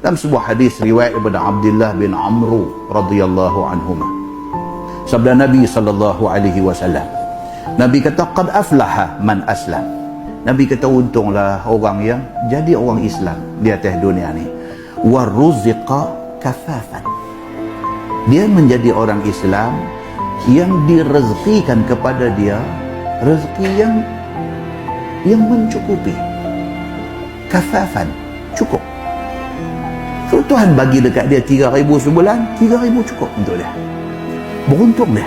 Dalam sebuah hadis riwayat daripada Abdullah bin Amru radhiyallahu anhuma, sabda Nabi sallallahu alaihi wasallam, Nabi kata qad aflaha man aslam. Nabi kata untunglah orang yang jadi orang Islam di atas dunia ni. Wa ruziqa kafafan. Dia menjadi orang Islam yang direzekikan kepada dia rezeki yang mencukupi. Kafafan, cukup. Kalau Tuhan bagi dekat dia 3,000 sebulan, 3,000 cukup untuk dia. Beruntung dia.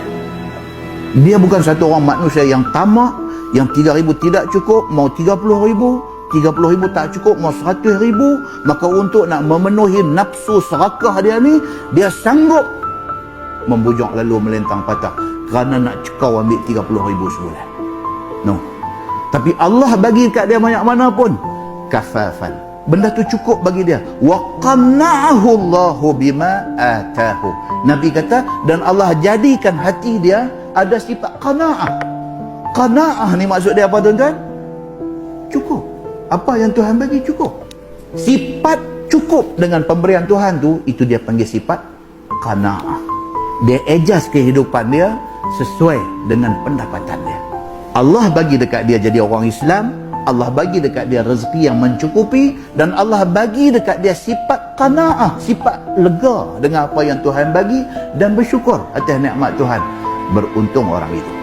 Dia bukan satu orang manusia yang tamak, yang 3,000 tidak cukup, mau 30,000, 30,000 tak cukup, mau 100,000. Maka untuk nak memenuhi nafsu serakah dia ni, dia sanggup membujang lalu melintang patah kerana nak cekau ambil 30,000 sebulan. No. Tapi Allah bagi dekat dia banyak mana pun, kafafan. Benda tu cukup bagi dia. Wa qanna'ahu Allahu bima atahu. Nabi kata, dan Allah jadikan hati dia ada sifat qanaah. Qanaah ni maksud dia apa tuan-tuan? Cukup. Apa yang Tuhan bagi cukup. Sifat cukup dengan pemberian Tuhan tu, itu dia panggil sifat qanaah. Dia adjust kehidupan dia sesuai dengan pendapatan dia. Allah bagi dekat dia jadi orang Islam, Allah bagi dekat dia rezeki yang mencukupi, dan Allah bagi dekat dia sifat qanaah, sifat lega dengan apa yang Tuhan bagi dan bersyukur atas nikmat Tuhan. Beruntung orang itu.